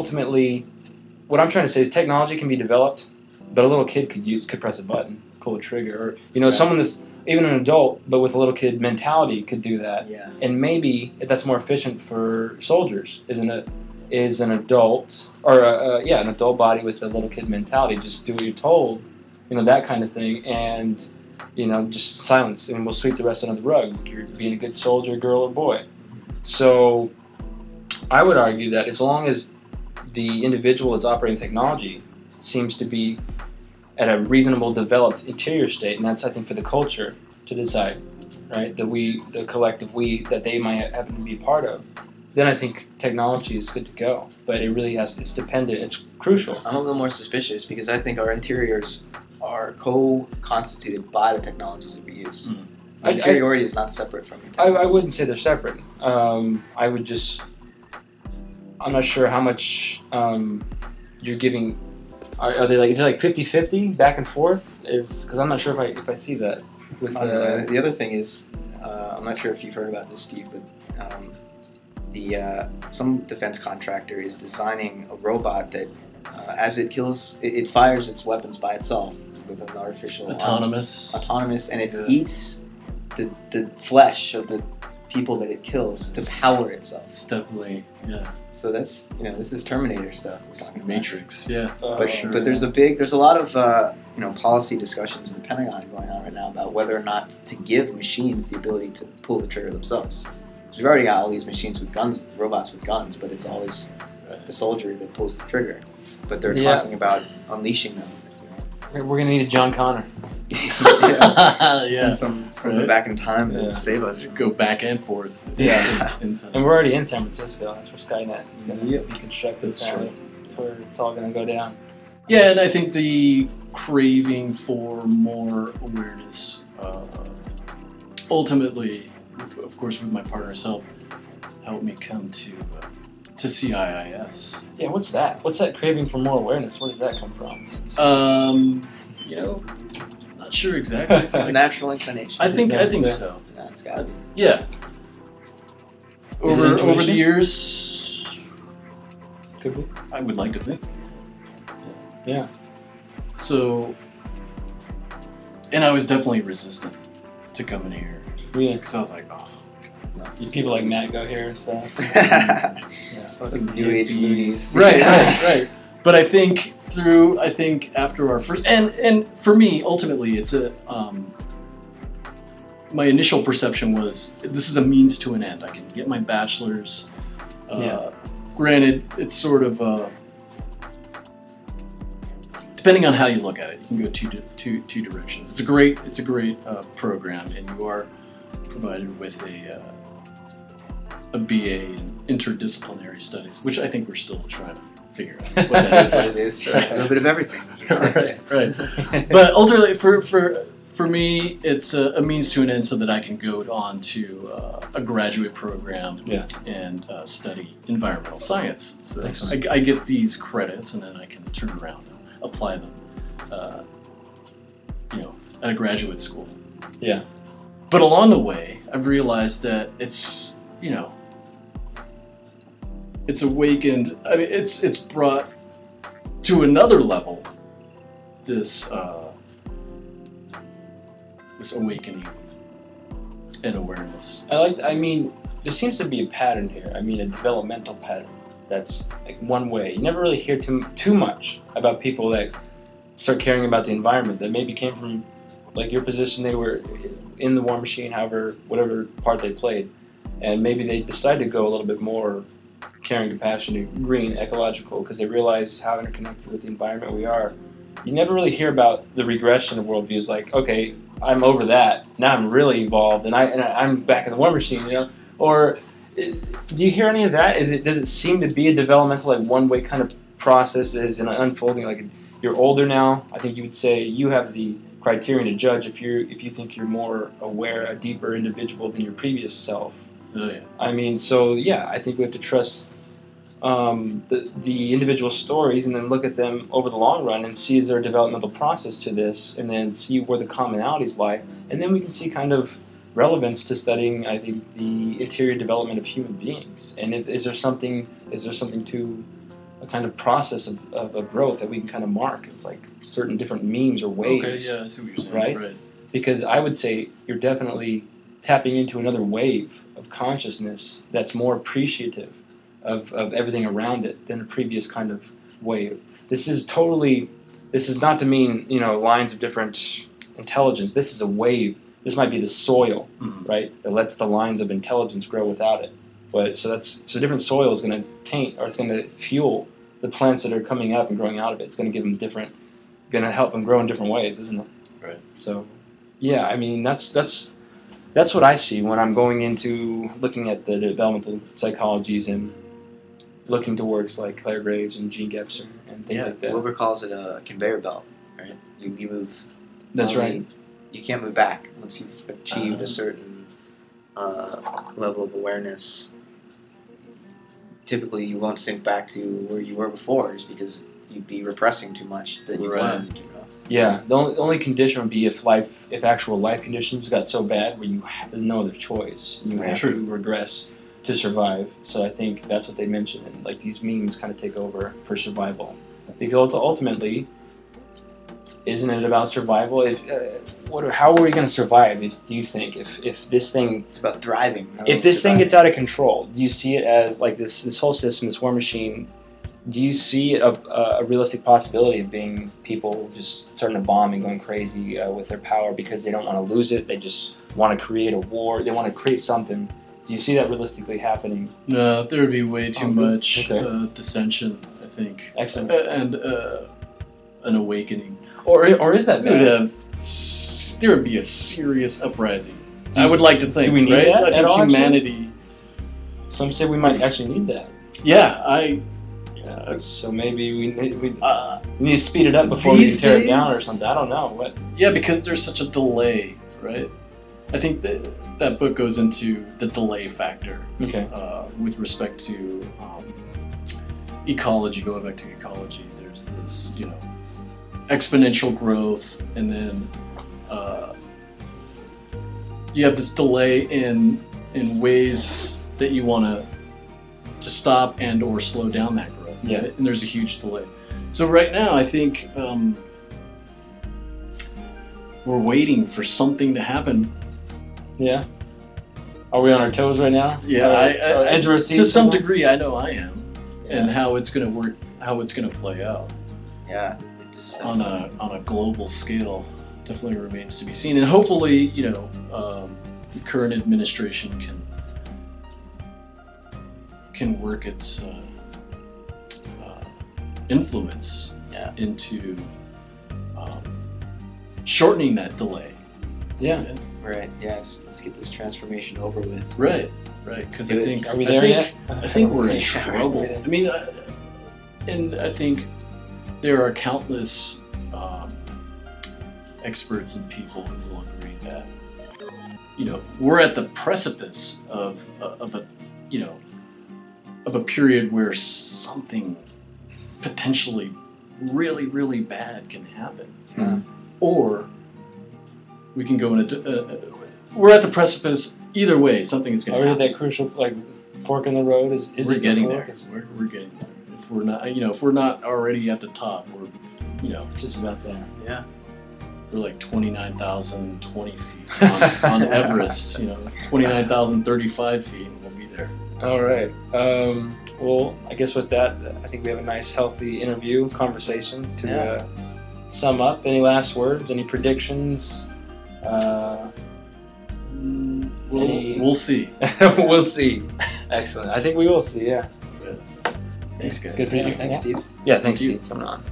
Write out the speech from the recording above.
ultimately, what I'm trying to say is technology can be developed, but a little kid could press a button, pull a trigger, or someone that's even an adult but with a little kid mentality could do that. Yeah. And maybe that's more efficient for soldiers, isn't it? Is an adult or an adult body with a little kid mentality. Just do what you're told, that kind of thing, and just silence, and we'll sweep the rest under the rug. You're being a good soldier, girl or boy. So I would argue that as long as the individual that's operating technology seems to be at a reasonable, developed interior state, and that's, I think, for the culture to decide, right? The collective we that they might happen to be part of, then I think technology is good to go. But it really it's dependent, it's crucial. I'm a little more suspicious because I think our interiors are co-constituted by the technologies that we use. The interiority is not separate from the technology. I wouldn't say they're separate. I'm not sure how much you're giving. Are they is it like 50-50 back and forth? Because I'm not sure if I see that. With the other thing is, I'm not sure if you've heard about this, Steve, but some defense contractor is designing a robot that, as it kills, it fires its weapons by itself with an artificial autonomous, and it eats the flesh of the people that it kills to power itself. It's definitely, yeah. So that's, this is Terminator stuff. It's Matrix, yeah. But there's a lot of policy discussions in the Pentagon going on right now about whether or not to give machines the ability to pull the trigger themselves. We've already got all these machines with guns, robots with guns, but it's always the soldier that pulls the trigger. But they're talking about unleashing them. We're gonna need a John Connor. Send someone back in time and save us. Go back and forth. Yeah. In time. And we're already in San Francisco. That's where Skynet is going to be constructed. That's true. That's where it's all going to go down. Yeah, and I think the craving for more awareness, ultimately, of course, with my partner's help, helped me come to CIIS. Yeah, what's that? What's that craving for more awareness? Where does that come from? Not sure exactly. It's a natural inclination. I think so. Yeah, it's gotta be. Yeah. Over the years, could be. I would like to think. Yeah. So, and I was definitely resistant to coming here. Yeah. Because I was like, oh. People like Matt go here and stuff. Fucking New Age movies. Right. But I think after our first, and for me, ultimately, it's my initial perception was this is a means to an end. I can get my bachelor's. Granted, it's sort of depending on how you look at it, you can go two directions. It's a great program, and you are provided with a BA in interdisciplinary studies, which I think we're still trying to figure out what that is. What it is. A little bit of everything. right. But ultimately, for me, it's a means to an end so that I can go on to a graduate program and study environmental science. So I get these credits, and then I can turn around and apply them, at a graduate school. Yeah. But along the way, I've realized that it's awakened. I mean, it's brought to another level this awakening and awareness. There seems to be a pattern here. A developmental pattern that's like one way. You never really hear too much about people that start caring about the environment that maybe came from like your position. They were in the war machine, whatever part they played, and maybe they decided to go a little bit more caring, compassionate, green, ecological, because they realize how interconnected with the environment we are. You never really hear about the regression of worldviews, like, okay, I'm over that, now I'm really evolved, and I'm back in the war machine, Or do you hear any of that? Does it seem to be a developmental, like one-way kind of process that is unfolding? Like you're older now, I think you would say you have the criterion to judge if you think you're more aware, a deeper individual than your previous self. Oh, yeah. I think we have to trust the individual stories and then look at them over the long run and see is there a developmental process to this, and then see where the commonalities lie, and then we can see kind of relevance to studying, I think, the interior development of human beings. And is there something to a kind of process of a growth that we can kind of mark. It's like certain different memes or waves. Okay, yeah, I see what you're saying. Right? Because I would say you're definitely tapping into another wave of consciousness that's more appreciative of everything around it than a previous kind of wave. This is not to mean, lines of different intelligence. This is a wave. This might be the soil, right, that lets the lines of intelligence grow without it. But so different soil is going to taint, or it's going to fuel the plants that are coming up and growing out of it. It's going to give them going to help them grow in different ways, isn't it? Right. So, yeah, I mean that's what I see when I'm going into looking at the developmental psychologies and looking to works like Claire Graves and Gene Gebser and things like that. Wilber calls it a conveyor belt, right? You move. That's right. You can't move back once you've achieved a certain level of awareness. Typically, you won't sink back to where you were before, just because you'd be repressing too much that you learned. Yeah, the only condition would be if actual life conditions got so bad where there's no other choice. You have to regress to survive. So I think that's what they mentioned, and like these memes kind of take over for survival, because ultimately, isn't it about survival? How are we going to survive? Do you think if this thing? It's about thriving. If this thing gets out of control, do you see it as like this whole system, this war machine? Do you see a realistic possibility of being people just starting to bomb and going crazy with their power because they don't want to lose it? They just want to create a war. They want to create something. Do you see that realistically happening? No, there would be way too much dissension, I think. Excellent. And an awakening. Or is that bad? There would be a serious uprising. I would like to think. Do we need that? I think humanity. Some say we might actually need that. Yeah, so maybe we need to speed it up before we can tear it down or something. I don't know what. Yeah, because there's such a delay, right? I think that book goes into the delay factor. Okay. With respect to ecology, going back to ecology, there's this exponential growth, and then you have this delay in ways that you want to stop and or slow down that growth. Yeah. Right? And there's a huge delay. So right now, I think we're waiting for something to happen. Yeah. Are we on our toes right now? Yeah, to some degree, I know I am, and how it's going to work, how it's going to play out. Yeah. On a global scale, definitely remains to be seen, and hopefully, the current administration can work its influence into shortening that delay. Yeah. Right. Yeah. Just let's get this transformation over with. Right. Because I think are we there yet? I think we're in trouble. I mean, and I think there are countless experts and people who will agree that we're at the precipice of a period where something potentially really, really bad can happen, or we can go in we're at the precipice. Either way, something is going to happen. Are we at that crucial fork in the road? Is we're getting there? We're getting there. If we're not already at the top, we're just about there. Yeah. We're like 29,020 feet on Everest. 29,035 feet, and we'll be there. All right. Well, I guess with that, I think we have a nice, healthy conversation to sum up. Any last words? Any predictions? We'll see. We'll see. Excellent. I think we will see. Yeah. Thanks, guys. Good prediction. Thanks, Steve. Yeah, thanks, Steve, coming on.